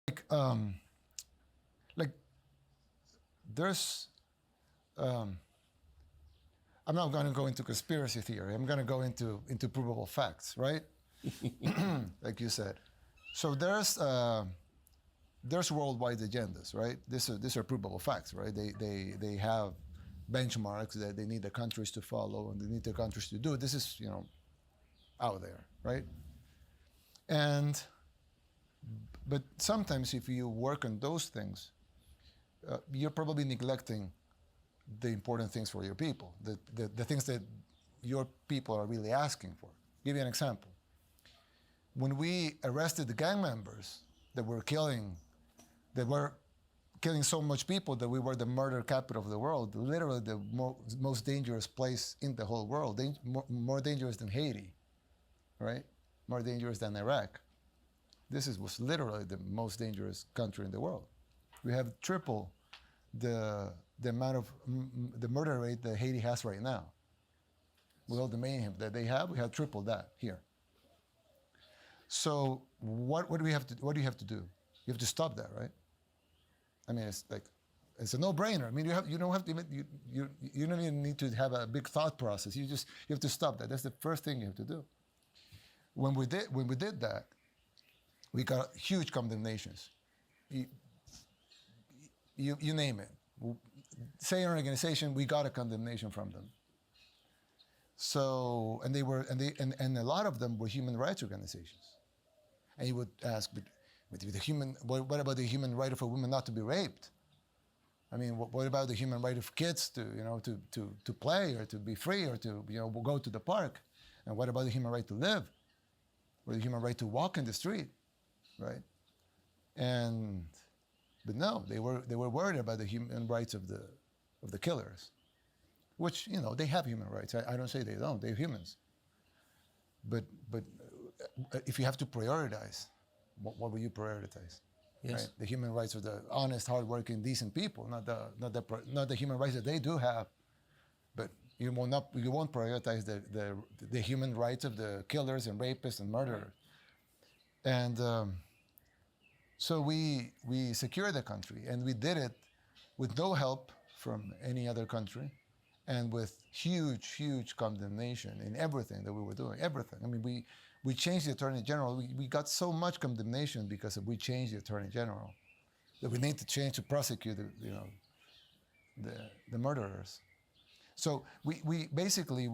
like like there's I'm not going to go into conspiracy theory. I'm going to go into provable facts, right? Like you said. So there's worldwide agendas, right? These are provable facts, right? They have benchmarks that they need the countries to follow and they need the countries to do. This is out there, right? And but sometimes if you work on those things, you're probably neglecting the important things for your people, the things that your people are really asking for. Give you an example. When we arrested the gang members that were killing so much people that we were the murder capital of the world, literally the most dangerous place in the whole world, more dangerous than Haiti, right? More dangerous than Iraq. Was literally the most dangerous country in the world. We have triple the amount of the murder rate that Haiti has right now. With all the mayhem that they have, we have triple that here. So what do we have to? What do you have to do? You have to stop that, right? I mean, it's a no-brainer. I mean, you don't have to you don't even need to have a big thought process. You have to stop that. That's the first thing you have to do. When we did that, we got huge condemnations. You name it. Say an organization, we got a condemnation from them. So and a lot of them were human rights organizations. And you would ask, but what about the human right of a woman not to be raped? I mean, what about the human right of kids to play or to be free or to go to the park? And what about the human right to live, or the human right to walk in the street, right? But no, they were worried about the human rights of the killers, which they have human rights. I don't say they don't. They're humans. But if you have to prioritize, what will you prioritize? Yes. Right? The human rights of the honest, hardworking, decent people, not the human rights that they do have. But you won't prioritize the human rights of the killers and rapists and murderers. And so we secured the country, and we did it with no help from any other country, and with huge condemnation in everything that we were doing. Everything. I mean, we changed the Attorney General. We got so much condemnation because we changed the Attorney General that we need to change to prosecute the murderers. So we basically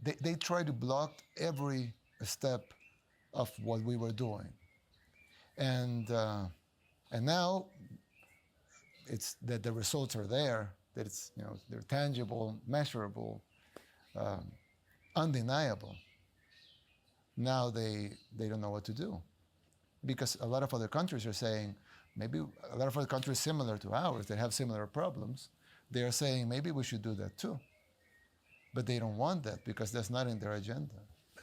they tried to block every step of what we were doing, and now it's that the results are there. That it's they're tangible, measurable, undeniable. Now they don't know what to do, because a lot of other countries are saying, maybe a lot of other countries similar to ours that have similar problems, they are saying maybe we should do that too. But they don't want that because that's not in their agenda.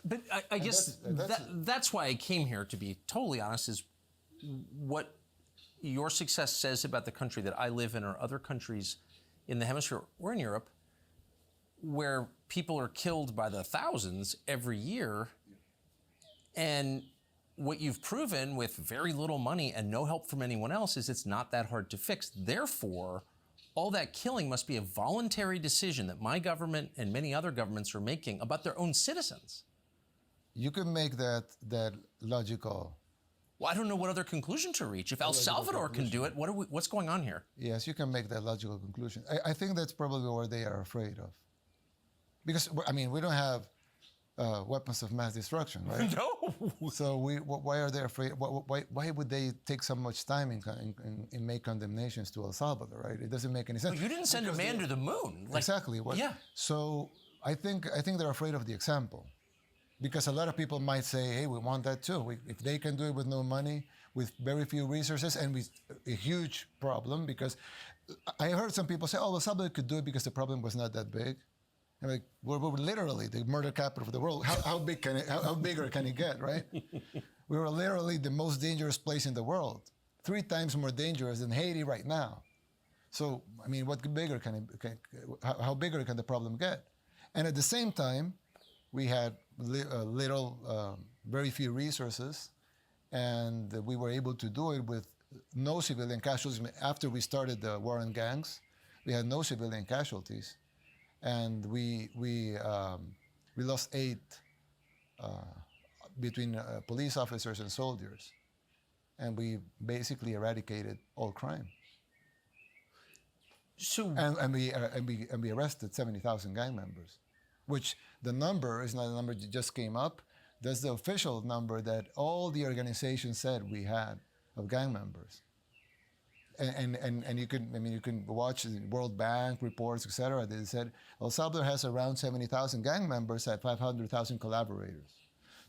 But I guess that's why I came here, to be totally honest, is what your success says about the country that I live in or other countries in the hemisphere or in Europe where people are killed by the thousands every year. And what you've proven with very little money and no help from anyone else is it's not that hard to fix. Therefore, all that killing must be a voluntary decision that my government and many other governments are making about their own citizens. You can make that logical. Well, I don't know what other conclusion to reach. If El Salvador can do it, what's going on here? Yes, you can make that logical conclusion. I think that's probably what they are afraid of. Because, I mean, we don't have weapons of mass destruction, right? No. So why are they afraid? Why would they take so much time in make condemnations to El Salvador, right? It doesn't make any sense. Well, you didn't send a man to the moon. Exactly. Yeah. So I think they're afraid of the example. Because a lot of people might say, hey, we want that too. If they can do it with no money, with very few resources, and with a huge problem, because I heard some people say, oh, well, somebody could do it because the problem was not that big. I'm like, we're literally the murder capital of the world. How bigger can it get, right? We were literally the most dangerous place in the world, 3 times more dangerous than Haiti right now. So, I mean, how bigger can the problem get? And at the same time, we had very few resources, and we were able to do it with no civilian casualties. After we started the war on gangs, we had no civilian casualties, and we lost 8 between police officers and soldiers, and we basically eradicated all crime. So And we arrested 70,000 gang members, which the number is not a number that just came up. That's the official number that all the organizations said we had of gang members. And you can watch the World Bank reports, etc. They said El Salvador has around 70,000 gang members at 500,000 collaborators.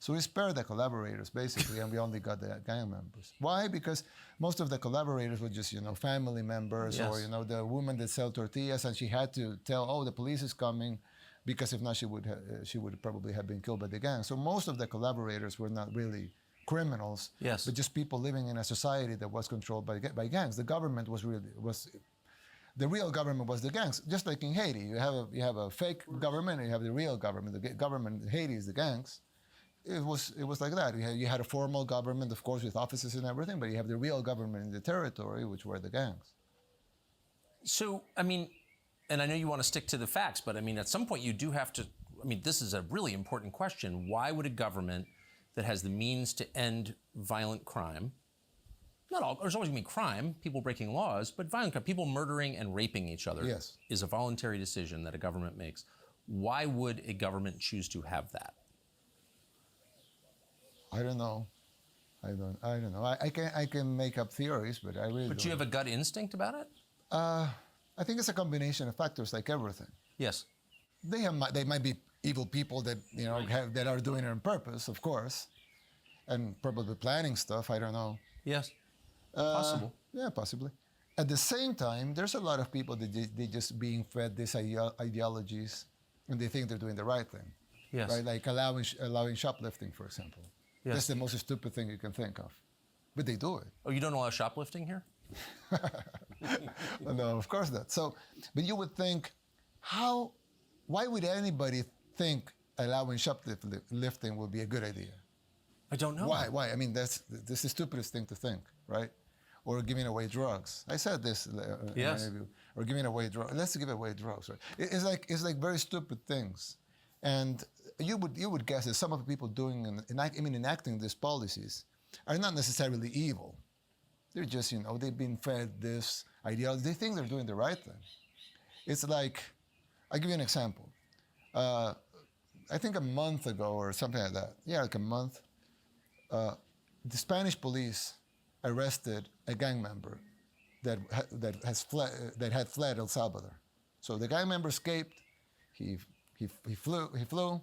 So we spared the collaborators basically, and we only got the gang members. Why? Because most of the collaborators were just family members, Yes. or the woman that sell tortillas, and she had to tell, oh, the police is coming, because if not, she would probably have been killed by the gang. So most of the collaborators were not really criminals, Yes. but just people living in a society that was controlled by gangs. The government was the real government was the gangs. Just like in Haiti, you have a fake government and you have the real government. The government in Haiti is the gangs. It was like that. You had a formal government, of course, with offices and everything, but you have the real government in the territory, which were the gangs. So, and I know you want to stick to the facts, but at some point you do have to, this is a really important question. Why would a government that has the means to end violent crime, not all, there's always going to be crime, people breaking laws, but violent crime, people murdering and raping each other, Yes. is a voluntary decision that a government makes. Why would a government choose to have that? I don't know. I don't know. I can make up theories, but I really. But don't. you have a gut instinct about it? I think it's a combination of factors, like everything. Yes. They might be evil people that that are doing it on purpose, of course, and probably planning stuff. I don't know. Yes. Possible. Yeah, possibly. At the same time, there's a lot of people that they just being fed these ideologies, and they think they're doing the right thing. Yes. Right, like allowing shoplifting, for example. Yes. That's the most stupid thing you can think of, but they do it. Oh, you don't allow shoplifting here? No, of course not. So, but you would think, why would anybody think allowing shoplifting would be a good idea? I don't know. Why? That's the stupidest thing to think, right? Or giving away drugs. I said this in an Yes. interview. Or giving away drugs. Let's give away drugs. Right? It's like very stupid things, and you would guess that some of the people enacting these policies are not necessarily evil. They're just they've been fed this ideology. They think they're doing the right thing. It's like, I'll give you an example. I think a month ago or something like that. Yeah, like a month. The Spanish police arrested a gang member that had fled El Salvador. So the gang member escaped. He flew.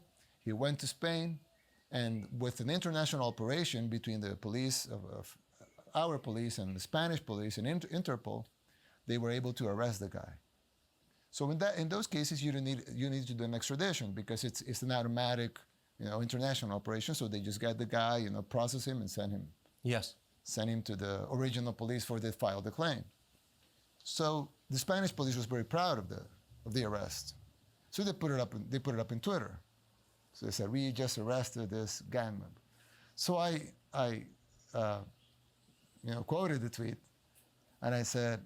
He went to Spain, and with an international operation between the police of our police and the Spanish police and Interpol, they were able to arrest the guy. So in those cases, you need to do an extradition because it's an automatic, international operation. So they just get the guy, process him and send him to the original police for they file the claim. So the Spanish police was very proud of the arrest. So they put it up in Twitter. So they said, we just arrested this gang member. So I quoted the tweet, and I said,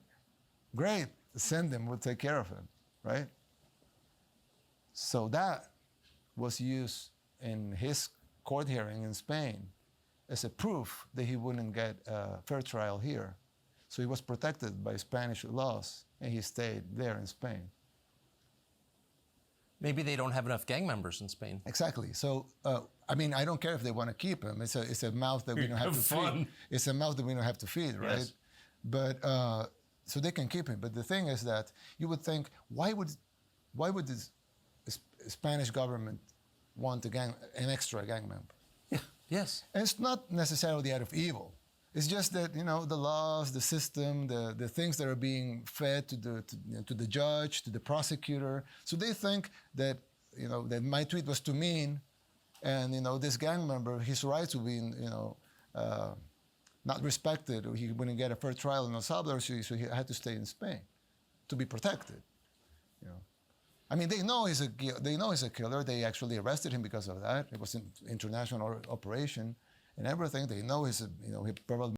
great, send him, we'll take care of him, right? So that was used in his court hearing in Spain as a proof that he wouldn't get a fair trial here. So he was protected by Spanish laws, and he stayed there in Spain. Maybe they don't have enough gang members in Spain. Exactly. So, I don't care if they want to keep him. It's a mouth that we don't have to feed. It's a mouth that we don't have to feed, right? Yes. But so they can keep him. But the thing is that you would think, why would the Spanish government want an extra gang member? Yeah. Yes. And it's not necessarily out of evil. It's just that the laws, the system, the things that are being fed to the judge, to the prosecutor. So they think that that my tweet was too mean, and this gang member, his rights would be not respected, or he wouldn't get a fair trial in El Salvador, so he had to stay in Spain to be protected. They know he's a killer. They actually arrested him because of that. It was an international operation. and everything. They know he probably